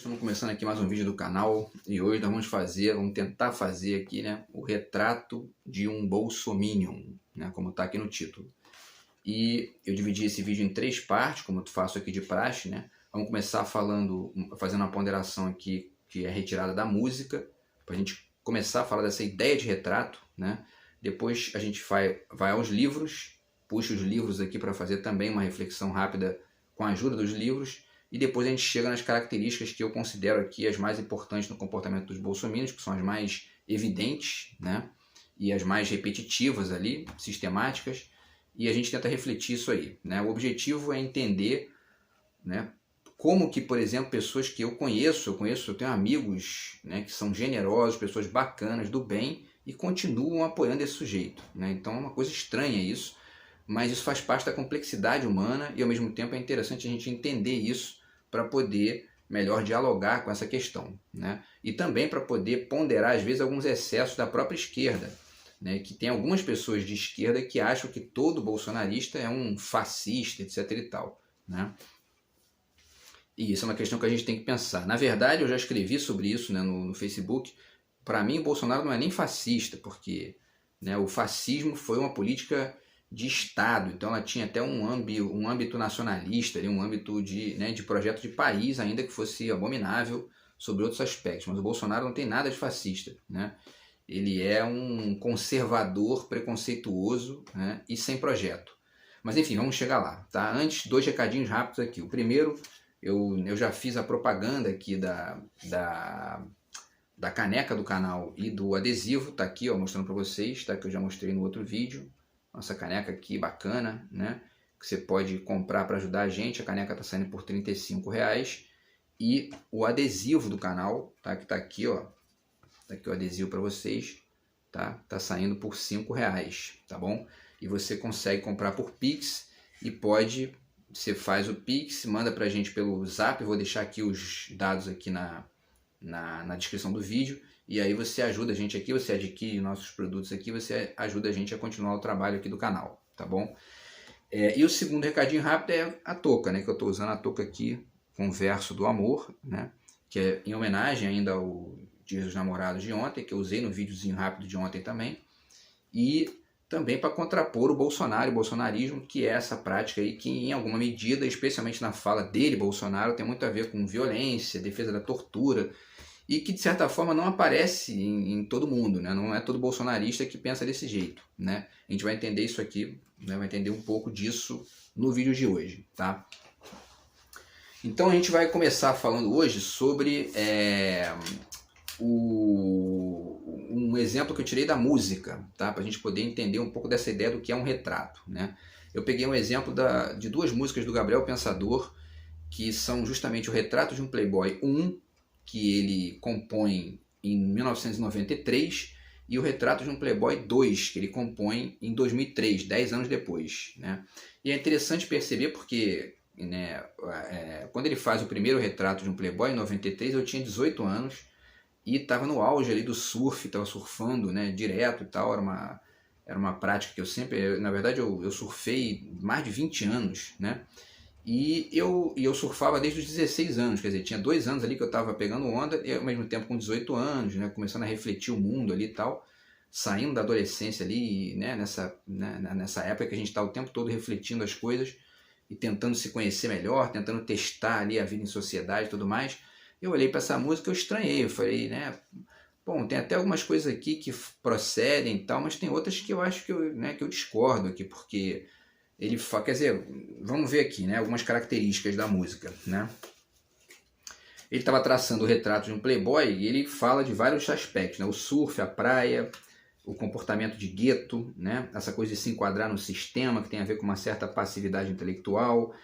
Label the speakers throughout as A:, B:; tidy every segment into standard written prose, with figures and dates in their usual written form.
A: Estamos começando aqui mais um vídeo do canal e hoje nós vamos tentar fazer aqui, né, o retrato de um bolsominion, né, como está aqui no título. E eu dividi esse vídeo em 3 partes, como eu faço aqui de praxe, né. Vamos começar fazendo uma ponderação aqui que é retirada da música, para a gente começar a falar dessa ideia de retrato, né. Depois a gente vai aos livros, puxa os livros aqui para fazer também uma reflexão rápida com a ajuda dos livros. E depois a gente chega nas características que eu considero aqui as mais importantes no comportamento dos bolsominions, que são as mais evidentes, né? E as mais repetitivas ali, sistemáticas, e a gente tenta refletir isso aí, né? O objetivo é entender, né, como que, por exemplo, pessoas que eu tenho amigos, né, que são generosos, pessoas bacanas, do bem, e continuam apoiando esse sujeito, né? Então é uma coisa estranha isso, mas isso faz parte da complexidade humana e ao mesmo tempo é interessante a gente entender isso para poder melhor dialogar com essa questão, né? E também para poder ponderar, às vezes, alguns excessos da própria esquerda, né? Que tem algumas pessoas de esquerda que acham que todo bolsonarista é um fascista, etc. e tal, né? E isso é uma questão que a gente tem que pensar. Na verdade, eu já escrevi sobre isso, né, no Facebook. Para mim, Bolsonaro não é nem fascista, porque, né, o fascismo foi uma política de Estado, então ela tinha até um âmbito nacionalista, um âmbito de projeto de país, ainda que fosse abominável sobre outros aspectos. Mas o Bolsonaro não tem nada de fascista, né? Ele é um conservador preconceituoso, né, e sem projeto. Mas enfim, vamos chegar lá, tá? Antes, 2 recadinhos rápidos aqui. O primeiro, eu já fiz a propaganda aqui da caneca do canal e do adesivo, tá aqui, ó, mostrando para vocês, tá? Que eu já mostrei no outro vídeo. Nossa caneca aqui bacana, né? Que você pode comprar para ajudar a gente. A caneca está saindo por R$35. E o adesivo do canal, tá? Que tá aqui, ó. Tá aqui o adesivo para vocês, tá? Tá saindo por R$5, tá bom? E você consegue comprar por Pix e você faz o Pix, manda pra gente pelo Zap. Eu vou deixar aqui os dados aqui na descrição do vídeo. E aí você ajuda a gente aqui, você adquire nossos produtos aqui, você ajuda a gente a continuar o trabalho aqui do canal, tá bom? E o segundo recadinho rápido é a touca, né? Que eu estou usando a touca aqui com o verso do amor, né? Que é em homenagem ainda ao Dia dos Namorados de ontem, que eu usei no videozinho rápido de ontem também. E também para contrapor o Bolsonaro e o bolsonarismo, que é essa prática aí que em alguma medida, especialmente na fala dele, Bolsonaro, tem muito a ver com violência, defesa da tortura, e que de certa forma não aparece em todo mundo, né? Não é todo bolsonarista que pensa desse jeito, né? A gente vai entender isso aqui, né? Vai entender um pouco disso no vídeo de hoje, tá? Então a gente vai começar falando hoje sobre um exemplo que eu tirei da música, tá? Para a gente poder entender um pouco dessa ideia do que é um retrato, né? Eu peguei um exemplo de 2 músicas do Gabriel Pensador, que são justamente o Retrato de um Playboy 1, que ele compõe em 1993, e o Retrato de um Playboy 2, que ele compõe em 2003, 10 anos depois, né? E é interessante perceber porque, né, quando ele faz o primeiro Retrato de um Playboy, em 93, eu tinha 18 anos e estava no auge ali do surf, estava surfando, né, direto e tal. Era uma prática que eu sempre... Na verdade, eu surfei mais de 20 anos, né? E eu surfava desde os 16 anos, quer dizer, tinha 2 anos ali que eu estava pegando onda, e ao mesmo tempo com 18 anos, né, começando a refletir o mundo ali e tal, saindo da adolescência ali, né, nessa época que a gente está o tempo todo refletindo as coisas e tentando se conhecer melhor, tentando testar ali a vida em sociedade e tudo mais. Eu olhei para essa música, eu estranhei, eu falei, né, bom, tem até algumas coisas aqui que procedem e tal, mas tem outras que eu acho que eu discordo aqui, porque... Ele fala, quer dizer, vamos ver aqui, né, algumas características da música, né? Ele estava traçando o retrato de um playboy e ele fala de vários aspectos, né? O surf, a praia, o comportamento de gueto, né? Essa coisa de se enquadrar no sistema, que tem a ver com uma certa passividade intelectual,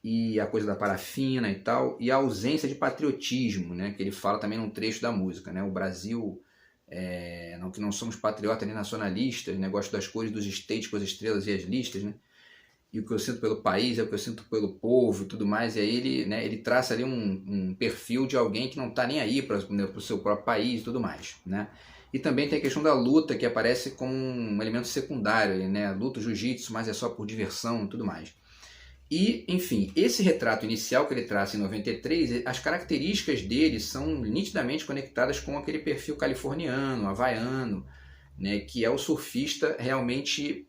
A: e a coisa da parafina e tal, e a ausência de patriotismo, né? Que ele fala também num trecho da música, né? O Brasil... que não somos patriotas nem nacionalistas, né? Gosto das cores dos estates com as estrelas e as listas, né? E o que eu sinto pelo país é o que eu sinto pelo povo e tudo mais. E aí ele traça ali um perfil de alguém que não está nem aí para o seu próprio país e tudo mais, né? E também tem a questão da luta, que aparece como um elemento secundário, né? Luta, jiu-jitsu, mas é só por diversão e tudo mais. E, enfim, esse retrato inicial que ele traça em 93, as características dele são nitidamente conectadas com aquele perfil californiano, havaiano, né, que é o surfista realmente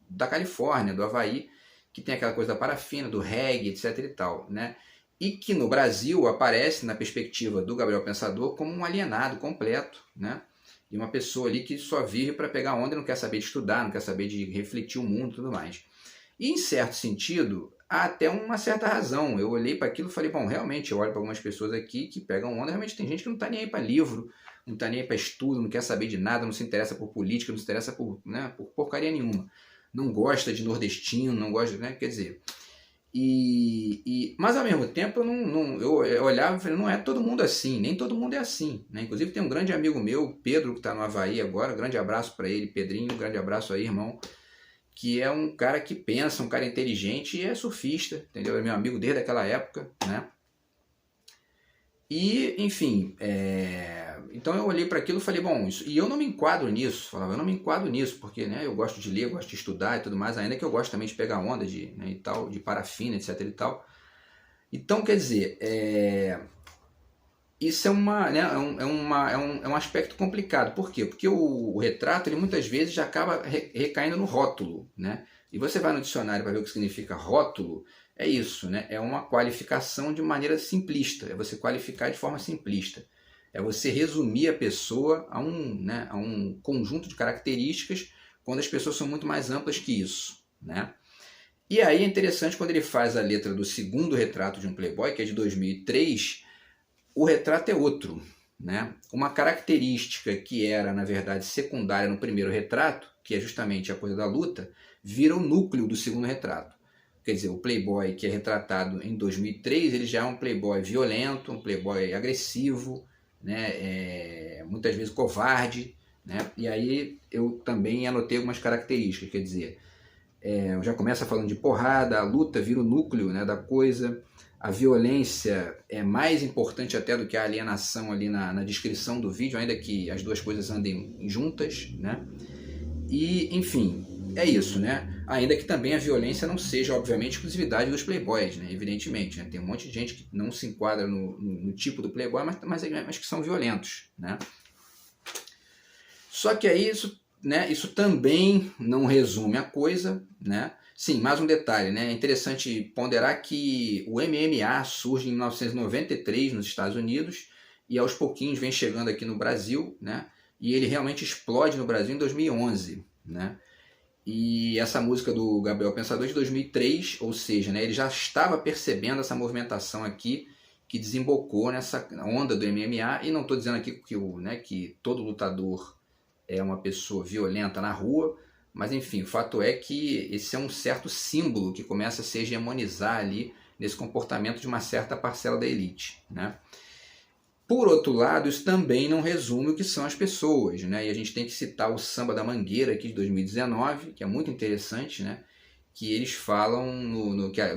A: da Califórnia, do Havaí, que tem aquela coisa da parafina, do reggae, etc e tal, né? E que no Brasil aparece, na perspectiva do Gabriel Pensador, como um alienado completo, né? E uma pessoa ali que só vive para pegar onda e não quer saber de estudar, não quer saber de refletir o mundo e tudo mais. E em certo sentido, há até uma certa razão. Eu olhei para aquilo e falei, bom, realmente, eu olho para algumas pessoas aqui que pegam onda, realmente tem gente que não está nem aí para livro, não está nem aí para estudo, não quer saber de nada, não se interessa por política, não se interessa por, né, por porcaria nenhuma. Não gosta de nordestino, não gosta, né, quer dizer... mas ao mesmo tempo eu olhava e falei, não é todo mundo assim, nem todo mundo é assim, né? Inclusive tem um grande amigo meu, Pedro, que está no Havaí agora, grande abraço para ele, Pedrinho, grande abraço aí, irmão, que é um cara que pensa, um cara inteligente e é surfista, entendeu? É meu amigo desde aquela época, né? E, enfim, então eu olhei para aquilo e falei, bom, e eu não me enquadro nisso, falava, eu não me enquadro nisso, porque, né, eu gosto de ler, gosto de estudar e tudo mais, ainda que eu gosto também de pegar onda né, e tal, de parafina, etc e tal. Então, quer dizer, isso é um aspecto complicado. Por quê? Porque o retrato, ele muitas vezes já acaba recaindo no rótulo, né? E você vai no dicionário para ver o que significa rótulo, é isso, né? É uma qualificação de maneira simplista, é você qualificar de forma simplista. É você resumir a pessoa a um conjunto de características quando as pessoas são muito mais amplas que isso, né? E aí é interessante quando ele faz a letra do segundo retrato de um Playboy, que é de 2003, o retrato é outro, né? Uma característica que era, na verdade, secundária no primeiro retrato, que é justamente a coisa da luta, vira o núcleo do segundo retrato. Quer dizer, o Playboy que é retratado em 2003, ele já é um Playboy violento, um Playboy agressivo, né? Muitas vezes covarde, né? E aí eu também anotei algumas características, quer dizer, já começa falando de porrada, a luta vira o núcleo, né, da coisa, a violência é mais importante até do que a alienação ali na descrição do vídeo, ainda que as duas coisas andem juntas, né? E, enfim, é isso, né? Ainda que também a violência não seja, obviamente, exclusividade dos playboys, né? Evidentemente, né? Tem um monte de gente que não se enquadra no tipo do playboy, mas que são violentos, né? Só que aí isso também não resume a coisa, né? Sim, mais um detalhe, né? É interessante ponderar que o MMA surge em 1993 nos Estados Unidos e aos pouquinhos vem chegando aqui no Brasil, né? E ele realmente explode no Brasil em 2011, né? E essa música do Gabriel Pensador é de 2003, ou seja, né, ele já estava percebendo essa movimentação aqui que desembocou nessa onda do MMA. E não estou dizendo aqui que todo lutador é uma pessoa violenta na rua, mas enfim, o fato é que esse é um certo símbolo que começa a se hegemonizar ali nesse comportamento de uma certa parcela da elite, né? Por outro lado, isso também não resume o que são as pessoas, né? E a gente tem que citar o Samba da Mangueira aqui de 2019, que é muito interessante, né? Que eles falam,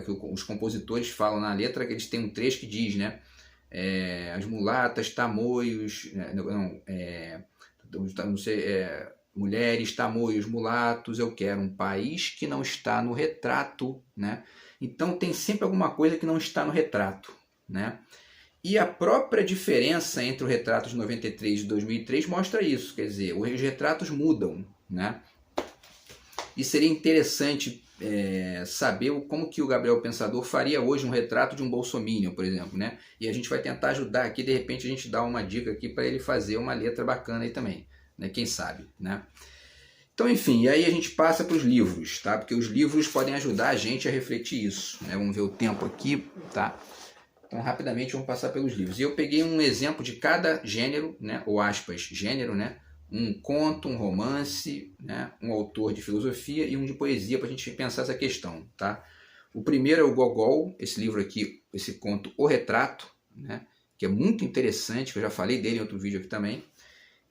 A: que os compositores falam na letra, que eles têm um trecho que diz, né? As mulatas, tamoios, mulheres, tamoios, mulatos, eu quero um país que não está no retrato, né? Então tem sempre alguma coisa que não está no retrato, né? E a própria diferença entre o retrato de 93 e de 2003 mostra isso, quer dizer, os retratos mudam, né? E seria interessante saber como que o Gabriel Pensador faria hoje um retrato de um bolsominion, por exemplo, né? E a gente vai tentar ajudar aqui, de repente a gente dá uma dica aqui para ele fazer uma letra bacana aí também, né? Quem sabe, né? Então, enfim, e aí a gente passa para os livros, tá? Porque os livros podem ajudar a gente a refletir isso, né? Vamos ver o tempo aqui, tá? Então, rapidamente, vamos passar pelos livros. E eu peguei um exemplo de cada gênero, né? Ou aspas, gênero, né? Um conto, um romance, né? Um autor de filosofia e um de poesia para a gente pensar essa questão, tá? O primeiro é o Gogol, esse livro aqui, esse conto O Retrato, né? Que é muito interessante, que eu já falei dele em outro vídeo aqui também.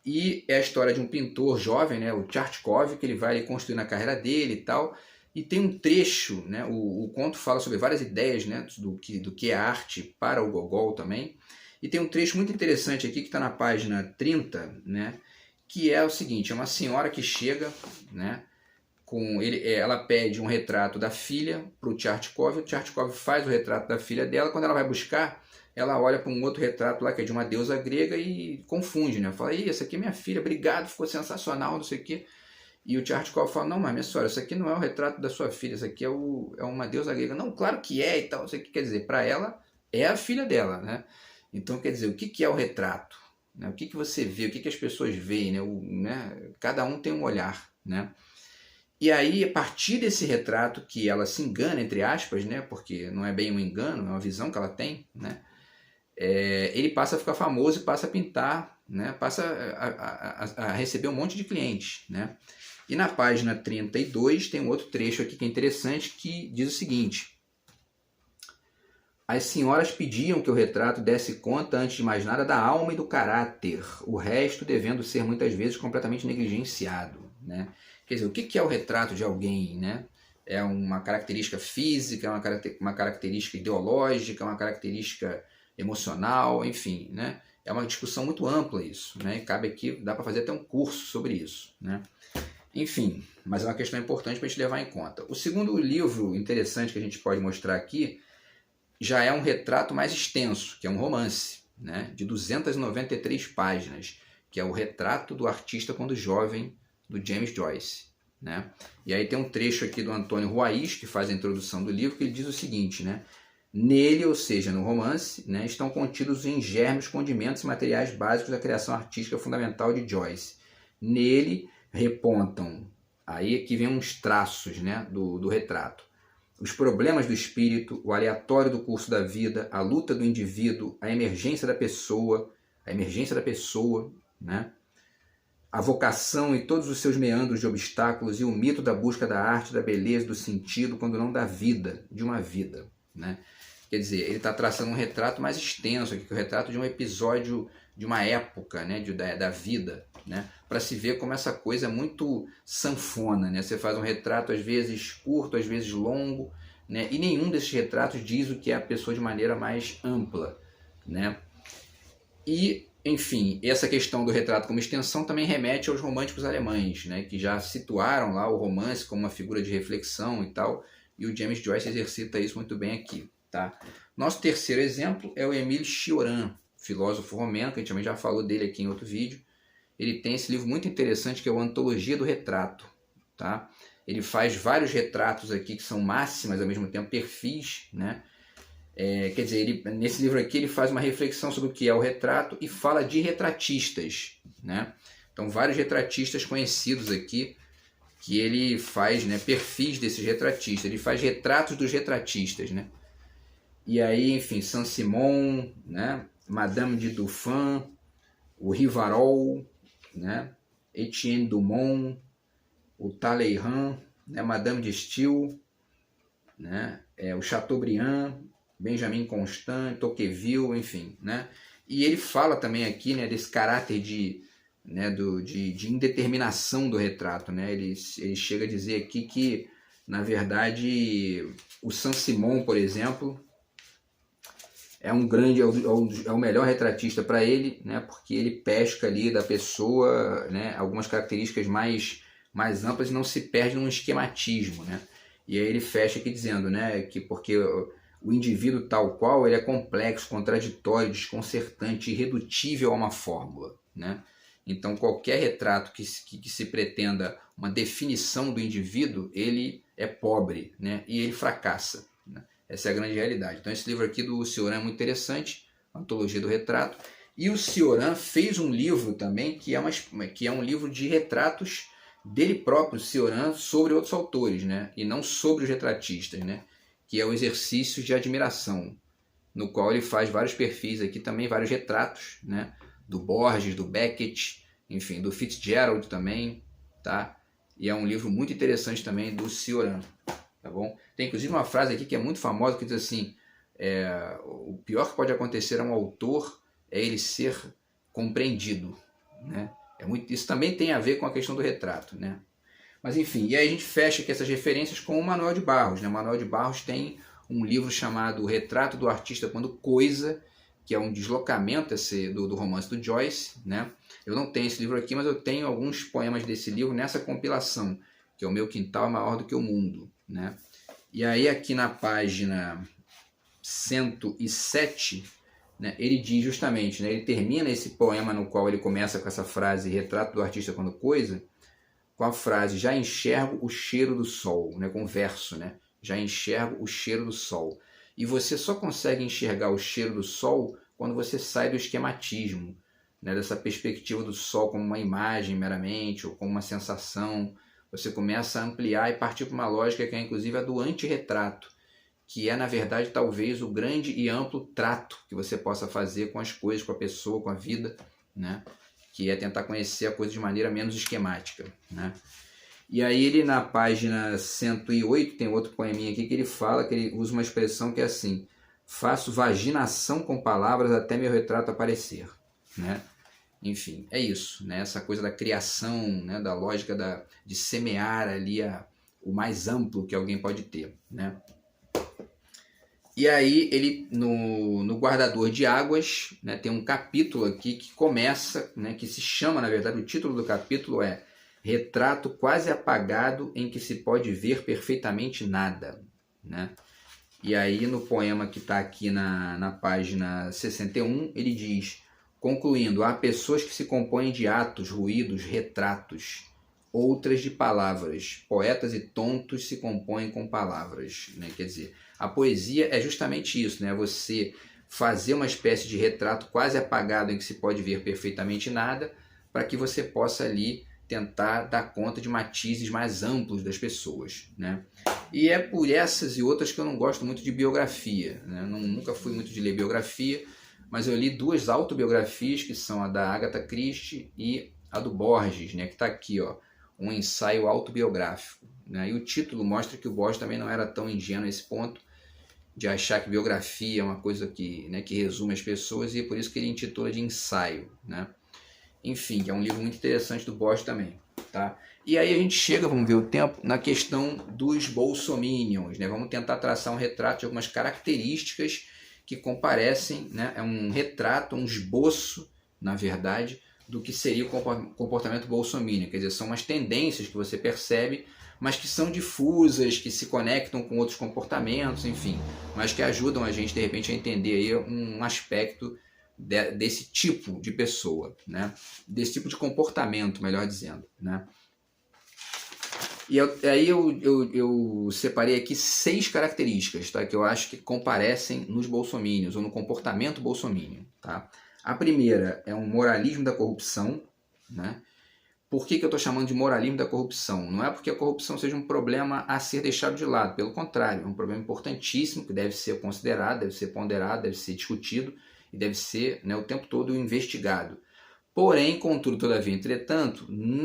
A: E é a história de um pintor jovem, né? O Tchartkov, que ele vai construindo a carreira dele e tal. E tem um trecho, né? O conto fala sobre várias ideias, né? do que é arte para o Gogol também. E tem um trecho muito interessante aqui que está na página 30, né? Que é o seguinte, é uma senhora que chega, né? ela pede um retrato da filha para o Tchartkov faz o retrato da filha dela. Quando ela vai buscar, ela olha para um outro retrato lá que é de uma deusa grega e confunde, né? Fala, essa aqui é minha filha, obrigado, ficou sensacional, não sei o quê. E o Tchartkov fala, não, mas minha senhora, isso aqui não é o retrato da sua filha, isso aqui é uma deusa grega. Não, claro que é e tal, não sei o que quer dizer. Para ela, é a filha dela, né? Então, quer dizer, o que é o retrato? Né? O que você vê, o que as pessoas veem, né? Cada um tem um olhar, né? E aí, a partir desse retrato, que ela se engana, entre aspas, né? Porque não é bem um engano, é uma visão que ela tem, né? Ele passa a ficar famoso e passa a pintar, né? Passa a receber um monte de clientes, né? E na página 32 tem um outro trecho aqui que é interessante, que diz o seguinte: as senhoras pediam que o retrato desse conta, antes de mais nada, da alma e do caráter, o resto devendo ser muitas vezes completamente negligenciado, né? Quer dizer, o que é o retrato de alguém, né? É uma característica física, uma característica ideológica, uma característica emocional, enfim, né? É uma discussão muito ampla isso, né? E cabe aqui, dá para fazer até um curso sobre isso, né? Enfim, mas é uma questão importante para a gente levar em conta. O segundo livro interessante que a gente pode mostrar aqui já é um retrato mais extenso, que é um romance, né? De 293 páginas, que é o Retrato do Artista Quando Jovem, do James Joyce, né? E aí tem um trecho aqui do Antônio Ruaiz, que faz a introdução do livro, que ele diz o seguinte, né? Nele, ou seja, no romance, né, estão contidos os engermes, condimentos e materiais básicos da criação artística fundamental de Joyce. Nele repontam, aí aqui vem uns traços, né, do retrato, os problemas do espírito, o aleatório do curso da vida, a luta do indivíduo, a emergência da pessoa, né, a vocação e todos os seus meandros de obstáculos e o mito da busca da arte, da beleza, do sentido, quando não da vida, de uma vida, né? Quer dizer, ele está traçando um retrato mais extenso aqui, que é o retrato de um episódio, de uma época, né, da vida, né, para se ver como essa coisa é muito sanfona, né? Você faz um retrato às vezes curto, às vezes longo, né, e nenhum desses retratos diz o que é a pessoa de maneira mais ampla, né? E, enfim, essa questão do retrato como extensão também remete aos românticos alemães, né, que já situaram lá o romance como uma figura de reflexão e tal, e o James Joyce exercita isso muito bem aqui. Tá? Nosso terceiro exemplo é o Émile Cioran, filósofo romeno, que a gente também já falou dele aqui em outro vídeo. Ele tem esse livro muito interessante que é o Antologia do Retrato. Tá? Ele faz vários retratos aqui que são máximas, ao mesmo tempo perfis, né? Quer dizer, nesse livro aqui ele faz uma reflexão sobre o que é o retrato e fala de retratistas, né? Então vários retratistas conhecidos aqui que ele faz, né, perfis desses retratistas, ele faz retratos dos retratistas, né? E aí, enfim, Saint-Simon, né, Madame de Dufin, o Rivarol, né, Etienne Dumont, o Talleyrand, né, Madame de Staël, né, o Chateaubriand, Benjamin Constant, Tocqueville, enfim, né? E ele fala também aqui, né, desse caráter de indeterminação do retrato, né? Ele chega a dizer aqui que, na verdade, o Saint-Simon, por exemplo, é o melhor retratista para ele, né? Porque ele pesca ali da pessoa, né, algumas características mais amplas e não se perde num esquematismo, né? E aí ele fecha aqui dizendo, né, que porque o indivíduo tal qual ele é complexo, contraditório, desconcertante, irredutível a uma fórmula, né? Então qualquer retrato que se pretenda uma definição do indivíduo, ele é pobre, né? E ele fracassa, né? Essa é a grande realidade. Então esse livro aqui do Cioran é muito interessante, Antologia do Retrato. E o Cioran fez um livro também que é um livro de retratos dele próprio, Cioran, sobre outros autores, né? E não sobre os retratistas, né? Que é o Exercícios de Admiração, no qual ele faz vários perfis aqui também, vários retratos, né? Do Borges, do Beckett, enfim, do Fitzgerald também, tá? E é um livro muito interessante também do Cioran, tá bom? Tem inclusive uma frase aqui que é muito famosa, que diz assim, o pior que pode acontecer a um autor é ele ser compreendido, né? Isso também tem a ver com a questão do retrato, né? Mas enfim, e aí a gente fecha aqui essas referências com o Manuel de Barros, né? O Manuel de Barros tem um livro chamado Retrato do Artista Quando Coisa, que é um deslocamento do romance do Joyce, né? Eu não tenho esse livro aqui, mas eu tenho alguns poemas desse livro nessa compilação, que é o meu quintal é maior do que o mundo, né? E aí aqui na página 107, né, ele diz justamente, né, ele termina esse poema no qual ele começa com essa frase, retrato do artista quando coisa, com a frase, já enxergo o cheiro do sol, né, com o verso, né, já enxergo o cheiro do sol. E você só consegue enxergar o cheiro do sol quando você sai do esquematismo, né, dessa perspectiva do sol como uma imagem meramente, ou como uma sensação. Você começa a ampliar e partir para uma lógica que é inclusive a do antirretrato, que é, na verdade, talvez o grande e amplo trato que você possa fazer com as coisas, com a pessoa, com a vida, né? Que é tentar conhecer a coisa de maneira menos esquemática, né? E aí ele, na página 108, tem outro poeminha aqui que ele fala, que ele usa uma expressão que é assim, faço vaginação com palavras até meu retrato aparecer, né? Enfim, é isso, né? Essa coisa da criação, né? Da lógica de semear ali o mais amplo que alguém pode ter, né? E aí ele no Guardador de Águas, né, tem um capítulo aqui que começa, né, que se chama, na verdade, o título do capítulo é Retrato quase apagado em que se pode ver perfeitamente nada, né? E aí no poema que está aqui na página 61, ele diz, concluindo, há pessoas que se compõem de atos, ruídos, retratos, outras de palavras. Poetas e tontos se compõem com palavras, né? Quer dizer, a poesia é justamente isso, né? Você fazer uma espécie de retrato quase apagado em que se pode ver perfeitamente nada, para que você possa ali tentar dar conta de matizes mais amplos das pessoas, né? E é por essas e outras que eu não gosto muito de biografia, né? Nunca fui muito de ler biografia, mas eu li duas autobiografias, que são a da Agatha Christie e a do Borges, né? Que está aqui, ó, um ensaio autobiográfico, né? E o título mostra que o Borges também não era tão ingênuo a esse ponto de achar que biografia é uma coisa que, né, que resume as pessoas, e é por isso que ele intitula de ensaio, né? Enfim, que é um livro muito interessante do Borges também, tá? E aí a gente chega, vamos ver o tempo, na questão dos bolsominions, né? Vamos tentar traçar um retrato de algumas características que comparecem, né? É um retrato, um esboço, na verdade, do que seria o comportamento bolsominion. Quer dizer, são umas tendências que você percebe, mas que são difusas, que se conectam com outros comportamentos, enfim, mas que ajudam a gente, de repente, a entender aí um aspecto desse tipo de pessoa, né? Desse tipo de comportamento, melhor dizendo, né? E aí eu separei aqui 6 características, tá? Que eu acho que comparecem nos bolsominions, ou no comportamento bolsominion, tá? A primeira é um moralismo da corrupção, né? Por que eu estou chamando de moralismo da corrupção? Não é porque a corrupção seja um problema a ser deixado de lado, pelo contrário, é um problema importantíssimo que deve ser considerado, deve ser ponderado, deve ser discutido e deve ser, né, o tempo todo investigado. Porém, contudo, todavia, entretanto, no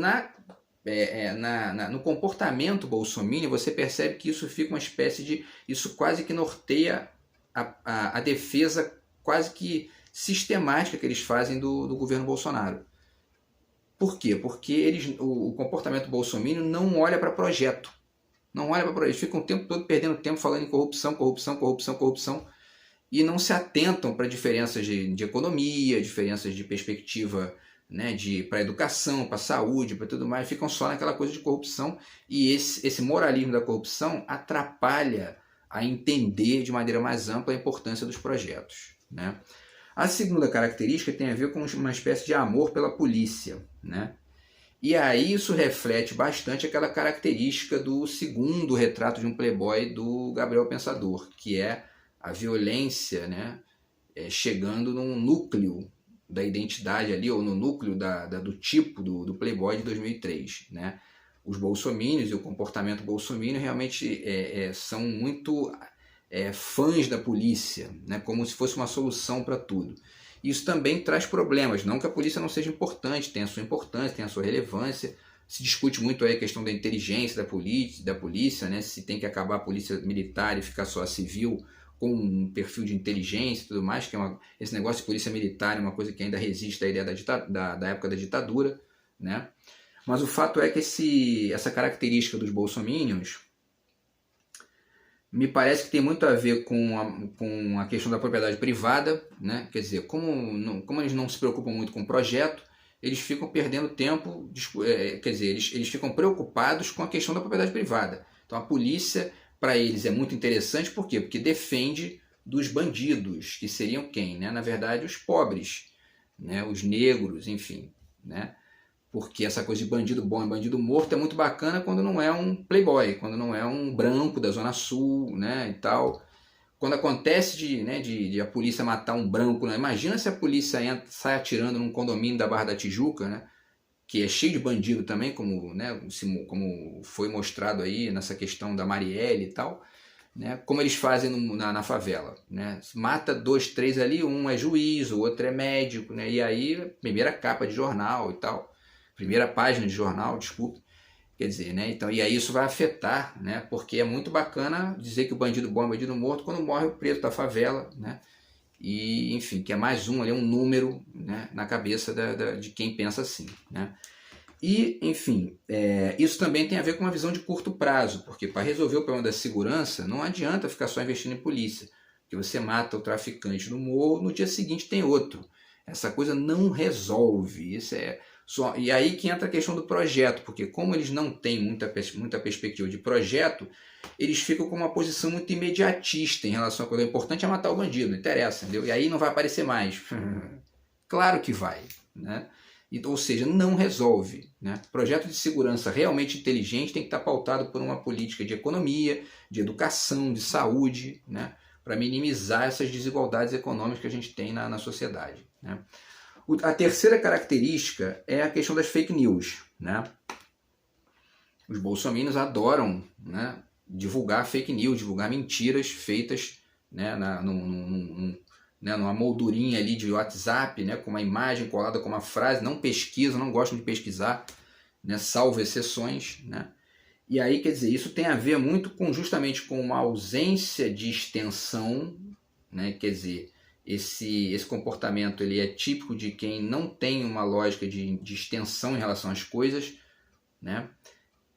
A: comportamento bolsominion, você percebe que isso fica uma espécie de... Isso quase que norteia a defesa quase que sistemática que eles fazem do governo Bolsonaro. Por quê? Porque o comportamento bolsominion não olha para projeto. Não olha para projeto. Eles ficam o tempo todo perdendo tempo falando em corrupção, corrupção, corrupção, corrupção, e não se atentam para diferenças de economia, diferenças de perspectiva, né, para a educação, para a saúde, para tudo mais. Ficam só naquela coisa de corrupção, e esse moralismo da corrupção atrapalha a entender de maneira mais ampla a importância dos projetos, né? A segunda característica tem a ver com uma espécie de amor pela polícia, né? E aí isso reflete bastante aquela característica do segundo retrato de um playboy do Gabriel Pensador, que é a violência, né, chegando num núcleo da identidade ali, ou no núcleo do tipo do playboy de 2003, né? Os bolsominions e o comportamento bolsominion realmente são muito... fãs da polícia, né, como se fosse uma solução para tudo. Isso também traz problemas, não que a polícia não seja importante, tem a sua importância, tem a sua relevância. Se discute muito aí a questão da inteligência da polícia, né, se tem que acabar a polícia militar e ficar só a civil com um perfil de inteligência e tudo mais, que esse negócio de polícia militar é uma coisa que ainda resiste à ideia da época da ditadura, né? Mas o fato é que essa característica dos bolsominions me parece que tem muito a ver com a questão da propriedade privada, né? Quer dizer, como eles não se preocupam muito com o projeto, eles ficam perdendo tempo, quer dizer, eles ficam preocupados com a questão da propriedade privada. Então a polícia, para eles, é muito interessante, por quê? Porque defende dos bandidos, que seriam quem? Né? Na verdade, os pobres, né? Os negros, enfim, né? Porque essa coisa de bandido bom e bandido morto é muito bacana quando não é um playboy, quando não é um branco da Zona Sul, né, e tal. Quando acontece de a polícia matar um branco, né? Imagina se a polícia sai atirando num condomínio da Barra da Tijuca, né? Que é cheio de bandido também, como, né, como foi mostrado aí nessa questão da Marielle e tal, né? Como eles fazem na favela, né? Mata 2, 3 ali, um é juiz, o outro é médico, né? E aí, primeira capa de jornal e tal, primeira página de jornal, desculpe. Quer dizer, né? Então, e aí isso vai afetar, né? Porque é muito bacana dizer que o bandido bom é o bandido morto quando morre o preto da favela, né? E, enfim, que é mais um ali, um número, né, na cabeça de quem pensa assim, né? E, enfim, isso também tem a ver com uma visão de curto prazo, porque para resolver o problema da segurança não adianta ficar só investindo em polícia, porque você mata o traficante no morro, no dia seguinte tem outro. Essa coisa não resolve, isso é só. E aí que entra a questão do projeto, porque como eles não têm muita perspectiva de projeto, eles ficam com uma posição muito imediatista em relação a coisa. O importante é matar o bandido, não interessa, entendeu? E aí não vai aparecer mais. Claro que vai, né? Ou seja, não resolve, né? Projeto de segurança realmente inteligente tem que estar pautado por uma política de economia, de educação, de saúde, né? Para minimizar essas desigualdades econômicas que a gente tem na sociedade, né? A terceira característica é a questão das fake news, né? Os bolsominions adoram, né, divulgar fake news, divulgar mentiras feitas, né, numa moldurinha ali de WhatsApp, né, com uma imagem colada com uma frase, não pesquisam, não gostam de pesquisar, né, salvo exceções, né? E aí, quer dizer, isso tem a ver muito justamente com uma ausência de extensão, né? Quer dizer, esse comportamento ele é típico de quem não tem uma lógica de extensão em relação às coisas, né?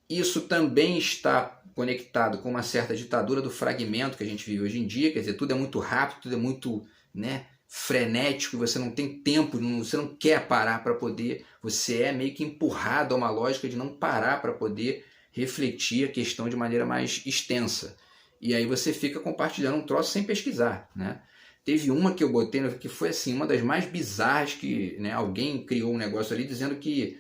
A: Isso também está conectado com uma certa ditadura do fragmento que a gente vive hoje em dia, quer dizer, tudo é muito rápido, tudo é muito, né, frenético, você não tem tempo, você não quer parar para poder, você é meio que empurrado a uma lógica de não parar para poder refletir a questão de maneira mais extensa. E aí você fica compartilhando um troço sem pesquisar, né? Teve uma que eu botei que foi assim, uma das mais bizarras que, né, alguém criou um negócio ali dizendo que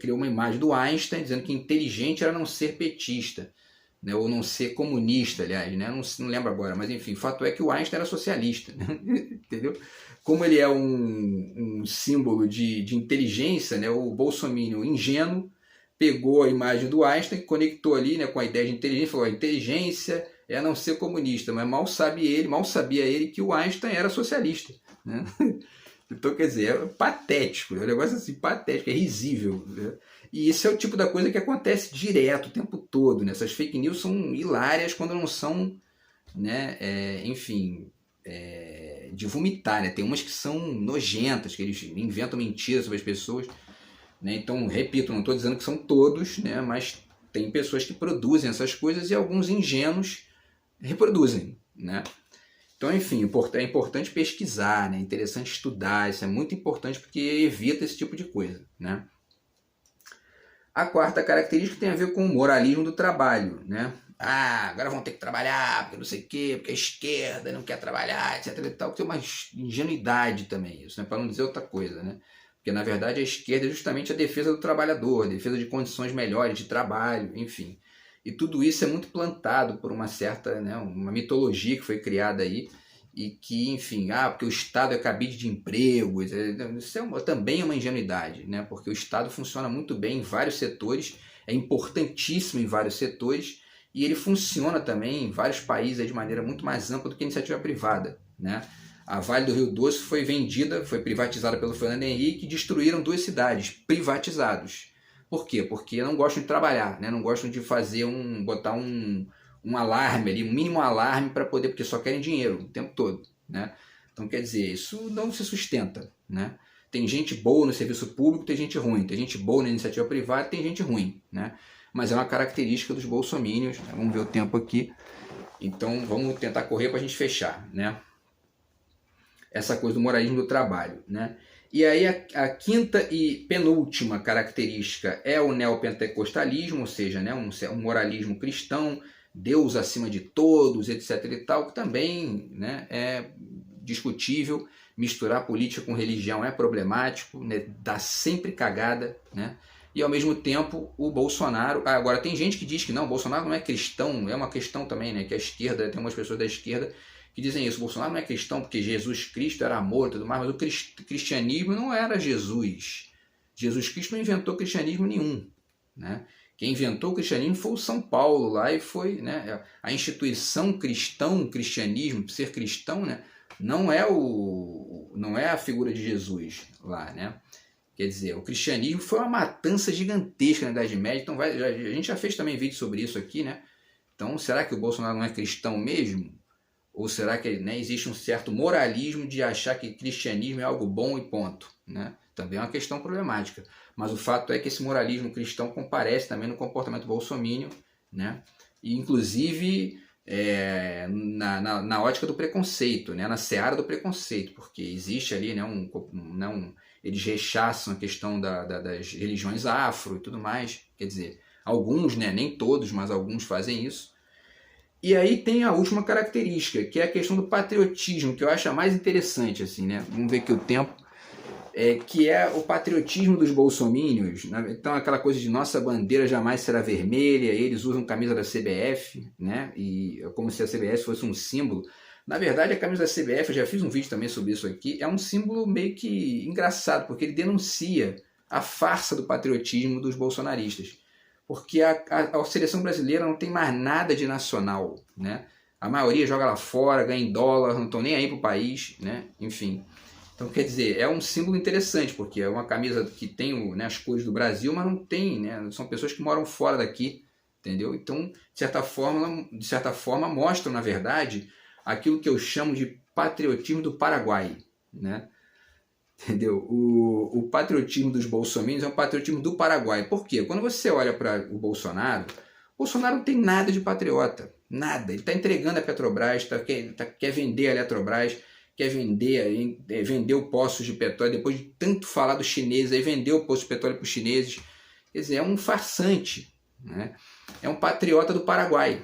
A: criou uma imagem do Einstein dizendo que inteligente era não ser petista, né, ou não ser comunista, aliás, né, não lembro agora, mas enfim, o fato é que o Einstein era socialista, né? Entendeu? Como ele é um símbolo de inteligência, né, o bolsominion ingênuo pegou a imagem do Einstein, conectou ali, né, com a ideia de inteligência, falou: a inteligência é não ser comunista, mas mal sabia ele que o Einstein era socialista, né? Então, quer dizer, é patético, é um negócio assim, patético, é risível, né? E isso é o tipo da coisa que acontece direto, o tempo todo, né? Essas fake news são hilárias quando não são, né, enfim, de vomitar, né? Tem umas que são nojentas, que eles inventam mentiras sobre as pessoas, né? Então, repito, não estou dizendo que são todos, né? Mas tem pessoas que produzem essas coisas e alguns ingênuos reproduzem, né? Então, enfim, é importante pesquisar, né? É interessante estudar, isso é muito importante porque evita esse tipo de coisa, né? A quarta característica tem a ver com o moralismo do trabalho, né? Ah, agora vão ter que trabalhar, porque não sei o quê, porque a esquerda não quer trabalhar, etc e tal. Tem uma ingenuidade também isso, né? Para não dizer outra coisa, né? Porque, na verdade, a esquerda é justamente a defesa do trabalhador, a defesa de condições melhores de trabalho, enfim. E tudo isso é muito plantado por uma certa, né, uma mitologia que foi criada aí e que, enfim, porque o Estado é cabide de empregos, isso também é uma ingenuidade, né, porque o Estado funciona muito bem em vários setores, é importantíssimo em vários setores e ele funciona também em vários países de maneira muito mais ampla do que a iniciativa privada, né. A Vale do Rio Doce foi privatizada pelo Fernando Henrique e destruíram 2 cidades, privatizados. Por quê? Porque não gostam de trabalhar, né? Não gostam de botar um alarme ali, um mínimo alarme para poder, porque só querem dinheiro o tempo todo, né? Então, quer dizer, isso não se sustenta, né? Tem gente boa no serviço público, tem gente ruim. Tem gente boa na iniciativa privada, tem gente ruim, né? Mas é uma característica dos bolsominions, né? Vamos ver o tempo aqui. Então, vamos tentar correr para a gente fechar, né? Essa coisa do moralismo do trabalho, né? E aí a quinta e penúltima característica é o neopentecostalismo, ou seja, né, um moralismo cristão, Deus acima de todos, etc. e tal, que também, né, é discutível. Misturar política com religião é problemático, né, dá sempre cagada, né? E ao mesmo tempo o Bolsonaro... agora tem gente que diz que não, o Bolsonaro não é cristão, é uma questão também, né, que a esquerda, tem umas pessoas da esquerda que dizem isso, o Bolsonaro não é cristão porque Jesus Cristo era amor e tudo mais, mas o cristianismo não era Jesus. Jesus Cristo não inventou cristianismo nenhum, né? Quem inventou o cristianismo foi o São Paulo lá e foi, né, a instituição cristão, cristianismo, ser cristão, né, não é a figura de Jesus lá, né? Quer dizer, o cristianismo foi uma matança gigantesca na Idade Média, então a gente já fez também vídeo sobre isso aqui, né? Então será que o Bolsonaro não é cristão mesmo? Ou será que, né, existe um certo moralismo de achar que cristianismo é algo bom e ponto, né? Também é uma questão problemática. Mas o fato é que esse moralismo cristão comparece também no comportamento bolsominion, né? E inclusive na ótica do preconceito, né? Na seara do preconceito, porque existe ali, né, eles rechaçam a questão das religiões afro e tudo mais. Quer dizer, alguns, né, nem todos, mas alguns fazem isso. E aí tem a última característica, que é a questão do patriotismo, que eu acho a mais interessante, assim, né? Vamos ver aqui o tempo. Que é o patriotismo dos bolsomínios, né? Então aquela coisa de nossa bandeira jamais será vermelha, eles usam camisa da CBF, né? E como se a CBF fosse um símbolo. Na verdade, a camisa da CBF, eu já fiz um vídeo também sobre isso aqui, é um símbolo meio que engraçado, porque ele denuncia a farsa do patriotismo dos bolsonaristas. Porque a seleção brasileira não tem mais nada de nacional, né? A maioria joga lá fora, ganha em dólar, não estão nem aí pro país, né? Enfim. Então, quer dizer, é um símbolo interessante, porque é uma camisa que tem, né, as cores do Brasil, mas não tem, né? São pessoas que moram fora daqui, entendeu? Então, de certa forma mostram, na verdade, aquilo que eu chamo de patriotismo do Paraguai, né? Entendeu? O patriotismo dos bolsominions é um patriotismo do Paraguai. Por quê? Quando você olha para o Bolsonaro não tem nada de patriota. Nada. Ele está entregando a Petrobras, quer vender a Eletrobras, quer vender o poço de petróleo, depois de tanto falar dos chineses, aí vendeu o poço de petróleo para os chineses. Quer dizer, é um farsante, né? É um patriota do Paraguai.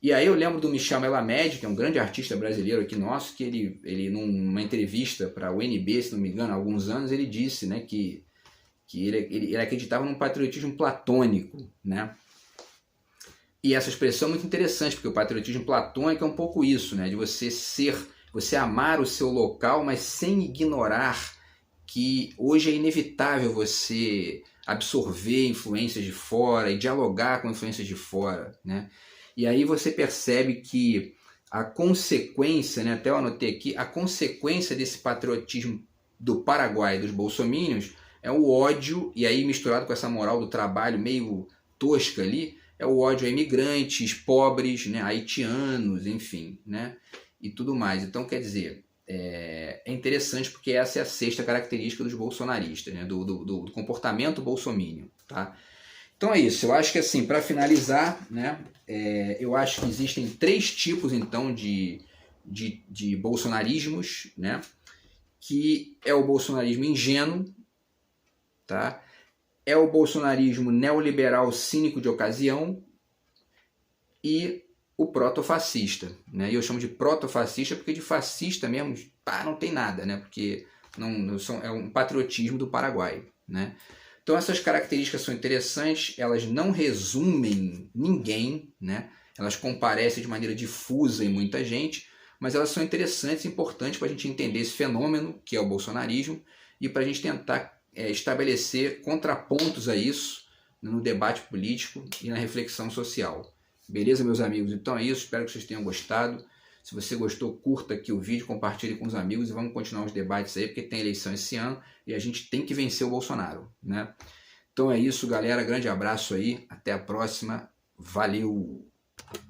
A: E aí eu lembro do Michel Melamed, que é um grande artista brasileiro aqui nosso, que ele numa entrevista para o UNB, se não me engano, há alguns anos, ele disse, né, que ele acreditava num patriotismo platônico, né? E essa expressão é muito interessante, porque o patriotismo platônico é um pouco isso, né, de você amar o seu local, mas sem ignorar que hoje é inevitável você absorver influências de fora e dialogar com influências de fora, né? E aí você percebe que a consequência, né, até eu anotei aqui, a consequência desse patriotismo do Paraguai, dos bolsominions, é o ódio, e aí misturado com essa moral do trabalho meio tosca ali, é o ódio a imigrantes, pobres, né, haitianos, enfim, né, e tudo mais. Então, quer dizer, é interessante porque essa é a sexta característica dos bolsonaristas, né, do comportamento bolsominion, tá? Então é isso, eu acho que assim, para finalizar, né, eu acho que existem 3 tipos então de bolsonarismos, né, que é o bolsonarismo ingênuo, tá? É o bolsonarismo neoliberal cínico de ocasião e o protofascista, né? E eu chamo de protofascista porque de fascista mesmo, não tem nada, né? Porque é um patriotismo do Paraguai, né? Então essas características são interessantes, elas não resumem ninguém, né? Elas comparecem de maneira difusa em muita gente, mas elas são interessantes e importantes para a gente entender esse fenômeno, que é o bolsonarismo, e para a gente tentar estabelecer contrapontos a isso no debate político e na reflexão social. Beleza, meus amigos? Então é isso, espero que vocês tenham gostado. Se você gostou, curta aqui o vídeo, compartilhe com os amigos e vamos continuar os debates aí, porque tem eleição esse ano e a gente tem que vencer o Bolsonaro, né? Então é isso, galera. Grande abraço aí. Até a próxima. Valeu!